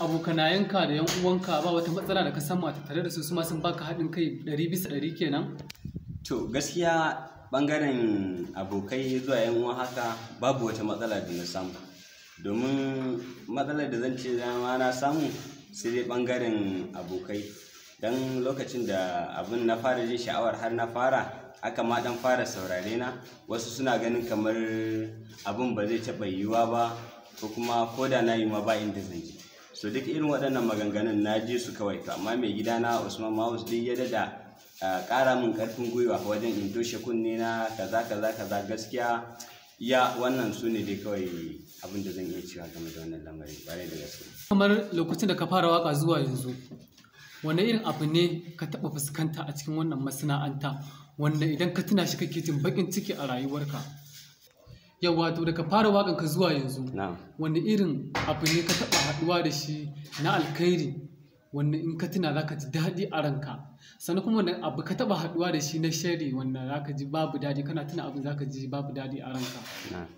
abokanayenka da yan uwanka ba wata matsala da ka samu a tattare da su ma sun baka haɗin kai 100% kenan? To gaskiya bangaren abokai zuwa yan uwa haka babu wata matsala da na samu, domin matsalar da zan ce na samu sai dai bangaren abokai. Dan lokacin da abin na fara jin sha'awar har na fara aka ma dan fara saurare na, wasu suna ganin kamar abin ba zai taɓa yiwuwa ba, ko kuma koda na yi ma ba inda zan je. So duk irin waɗannan maganganun na ji su kawai, to amma mai gidana Usman Mahus duk ya dada ƙara min ƙarfin gwiwa wajen in toshe kunne na kaza gaskiya ya wannan su ne dai kawai abin da zan iya cewa game da wannan lamarin bare da gaske. Kamar lokacin da ka fara waka zuwa yanzu, wanne irin abu ne ka taɓa fuskanta a cikin wannan masana'anta wanda idan ka tuna shi kake jin baƙin ciki a rayuwarka? Yau wato da ka fara waƙan ka zuwa yanzu, wanne irin abu ne ka taɓa haɗuwa da shi na alkhairi wanda in ka tuna zaka ji daɗi a ranka, sannan kuma wani abu ka taɓa haɗuwa da shi na shari wanda zaka ji babu daɗi, kana tuna abin zaka ji babu daɗi a ranka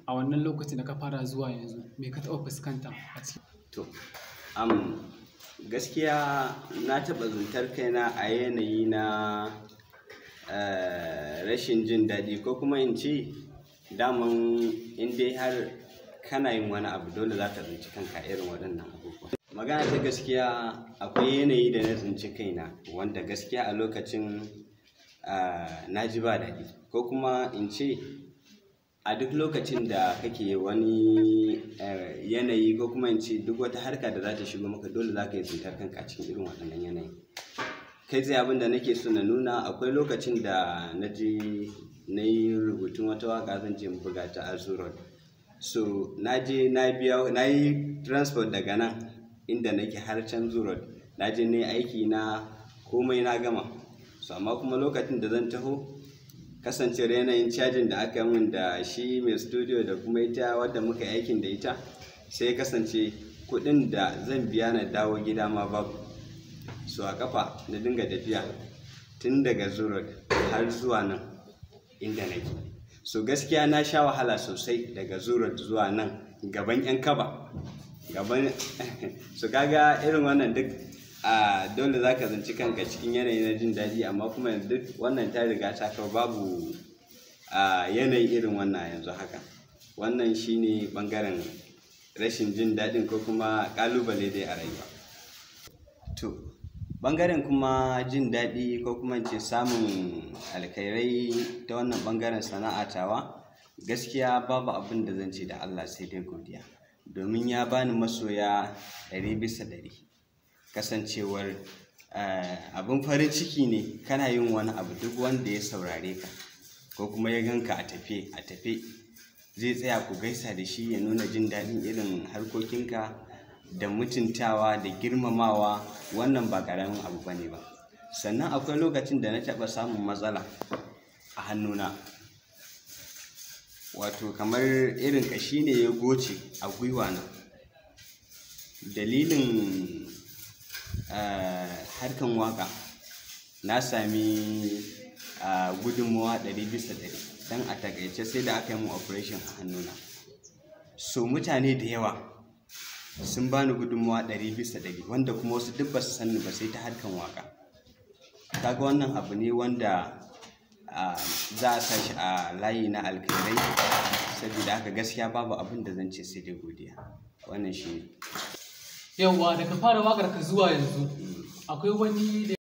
a wannan lokacin da ka fara zuwa yanzu, me ka taɓa fuskanta a ciki? To gaskiya na taɓa zuntar kaina a yanayi na rashin jin daɗi, ko kuma in ce daman in dai har kana yin wani abu dole za ka tsinci kanka irin waɗannan abubuwa. Magana ta gaskiya akwai yanayi da na tsinci kaina wanda gaskiya a lokacin na ji ba daɗi, ko kuma in ce a duk lokacin da kake wani yanayi, ko kuma in ce duk wata harka da za ta shigo maka dole za ka yi tsintar kanka cikin irin waɗannan yanayi. Kai tsaye abin da nake so na nuna, akwai lokacin da na je na yi rubutun wata waka zan je buga ta a Zoo Road. So na je na yi transport daga nan inda nake har can Zoo Road, na je na yi aiki na komai na gama. So amma kuma lokacin da zan taho, kasancewar yanayin cajin da aka yi min da shi mai studio da kuma ita wadda muka yi aikin da ita, sai kasance kuɗin da zan biya na dawo gida ma babu. So a kafa na dinga tafiya tun daga Zoo Road har zuwa nan inda nake. So gaskiya na sha wahala sosai daga Zoo Road zuwa nan gaban yan kaba gaban so kaga irin wannan duk dole zaka zanci kanka cikin yanayi na jin daɗi, amma kuma duk wannan ta riga ta kawo babu yanayi irin wannan yanzu haka. Wannan shine bangaren rashin jin daɗin ko kuma ƙalubale dai a rayuwa. To bangaren kuma jin daɗi ko kuma ce samun alkhairai ta wannan bangaren sana'a tawa, gaskiya babu abin da zan ce da Allah sai dai godiya, domin ya bani masoya 100%. Kasancewar abin farin ciki ne kana yin wani abu, duk wanda ya saurare ka ko kuma ya ganka a tafe zai tsaya ku gaisa da shi, ya nuna jin daɗin irin harkokinka da mutuntawa da girmamawa. Wannan ba ƙaramin abu bane ba. Sannan akwai lokacin da na taɓa samun matsala a hannuna, wato kamar irin ƙashi ne ya goce a gwiwa na. Dalilin harkan waka na sami gudunmawa 100%, don a takaice sai da aka yi mu operation a hannuna. So mutane da yawa sun bani gudunmawa 100%, wanda kuma wasu duk ba su sani ba sai ta harkan waka. Kaga wannan abu ne wanda za a sa shi a layi na alkhairai, saboda haka gaskiya babu abin da zan ce sai dai godiya. Wannan shi ne. Yawwa, da ka fara wakar ka zuwa yanzu, akwai wani da